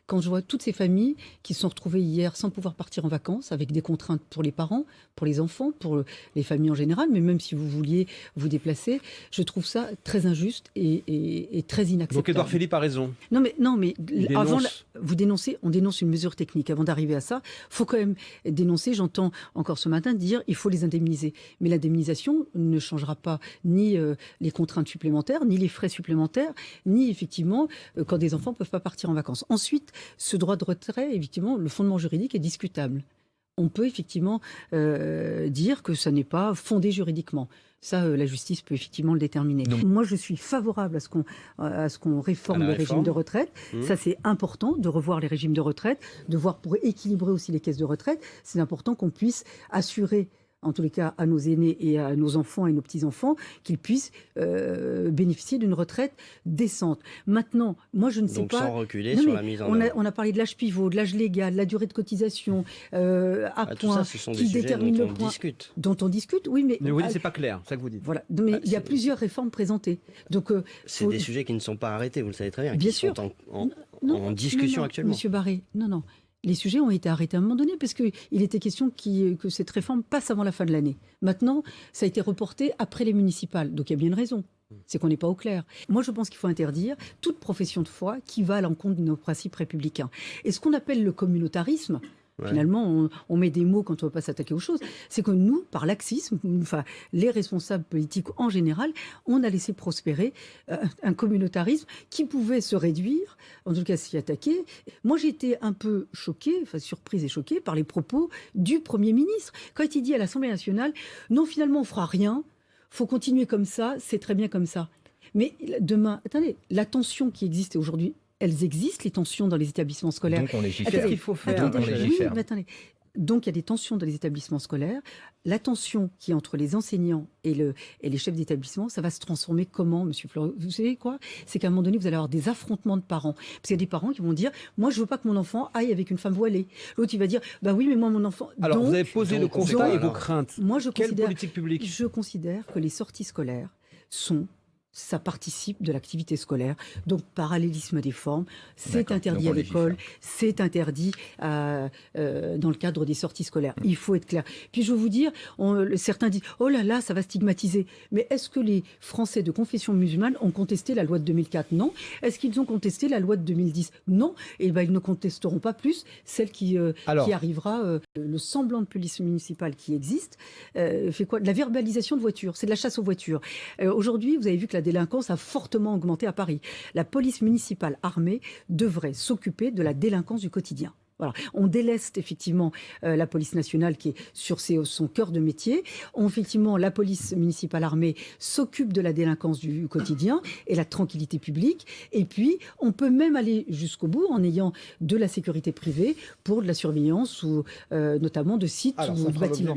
quand je vois toutes ces familles qui se sont retrouvées hier sans pouvoir partir en vacances, avec des contraintes pour les parents, pour les enfants, pour les familles en général, mais même si vous vouliez vous déplacer, je trouve ça très injuste et très inacceptable. Donc Édouard Philippe a raison. Non, mais avant, on dénonce une mesure technique. Avant d'arriver à ça, faut quand même dénoncer. J'entends encore ce matin dire il faut les indemniser. Mais l'indemnisation ne changera pas ni les contraintes supplémentaires, ni les frais supplémentaires, ni effectivement quand des enfants ne peuvent pas partir en vacances. Ensuite, ce droit de retrait, effectivement, le fondement juridique est discutable. On peut effectivement dire que ça n'est pas fondé juridiquement. Ça, la justice peut effectivement le déterminer. Donc, moi, je suis favorable à ce qu'on réforme les régimes de retraite. Ça, c'est important de revoir les régimes de retraite, de voir pour équilibrer aussi les caisses de retraite. C'est important qu'on puisse assurer, en tous les cas à nos aînés et à nos enfants et nos petits-enfants, qu'ils puissent bénéficier d'une retraite décente. Maintenant, moi je ne sais pas... Donc sans reculer sur la mise en œuvre. On a parlé de l'âge pivot, de l'âge légal, de la durée de cotisation, tout ça, ce sont des qui sujets détermine dont le on point. discute. Dont on discute, oui, mais... Mais vous dites c'est pas clair, c'est ça que vous dites. Voilà, mais il y a plusieurs réformes présentées. Donc, c'est des sujets qui ne sont pas arrêtés, vous le savez très bien. Bien qui sûr. sont en discussion actuellement. Monsieur Barré, non. Les sujets ont été arrêtés à un moment donné parce qu'il était question que cette réforme passe avant la fin de l'année. Maintenant, ça a été reporté après les municipales. Donc il y a bien une raison. C'est qu'on n'est pas au clair. Moi, je pense qu'il faut interdire toute profession de foi qui va à l'encontre de nos principes républicains. Et ce qu'on appelle le communautarisme, finalement, on met des mots quand on ne veut pas s'attaquer aux choses. C'est que nous, par laxisme, enfin, les responsables politiques en général, on a laissé prospérer un communautarisme qui pouvait se réduire, en tout cas s'y attaquer. Moi, j'ai été un peu choquée, enfin surprise et choquée par les propos du Premier ministre. Quand il dit à l'Assemblée nationale, non, finalement, on fera rien, faut continuer comme ça, c'est très bien comme ça. Mais demain, attendez, la tension qui existe aujourd'hui, elles existent, les tensions dans les établissements scolaires. Donc on légifère. Qu'est-ce qu'il faut faire? Donc on légifère. Oui, attendez. Donc il y a des tensions dans les établissements scolaires. La tension qui est entre les enseignants et les chefs d'établissement, ça va se transformer comment, monsieur Fleury? Vous savez quoi? C'est qu'à un moment donné, vous allez avoir des affrontements de parents. Parce qu'il y a des parents qui vont dire, moi je veux pas que mon enfant aille avec une femme voilée. L'autre il va dire, bah oui mais moi mon enfant... Alors vous avez posé le constat et vos craintes. Moi, Quelle politique publique? Je considère que les sorties scolaires ça participe de l'activité scolaire. Donc, parallélisme des formes, c'est interdit à l'école, c'est interdit dans le cadre des sorties scolaires. Il faut être clair. Puis, je veux vous dire, certains disent « Oh là là, ça va stigmatiser ». Mais est-ce que les Français de confession musulmane ont contesté la loi de 2004? Non. Est-ce qu'ils ont contesté la loi de 2010? Non. Et ben, ils ne contesteront pas plus celle qui arrivera. Le semblant de police municipale qui existe fait quoi? De la verbalisation de voitures. C'est de la chasse aux voitures. Aujourd'hui, vous avez vu que la délinquance a fortement augmenté à Paris. La police municipale armée devrait s'occuper de la délinquance du quotidien. Voilà. On déleste effectivement la police nationale qui est sur son cœur de métier. Effectivement, la police municipale armée s'occupe de la délinquance du quotidien et la tranquillité publique. Et puis, on peut même aller jusqu'au bout en ayant de la sécurité privée pour de la surveillance ou notamment de sites ou de bâtiments.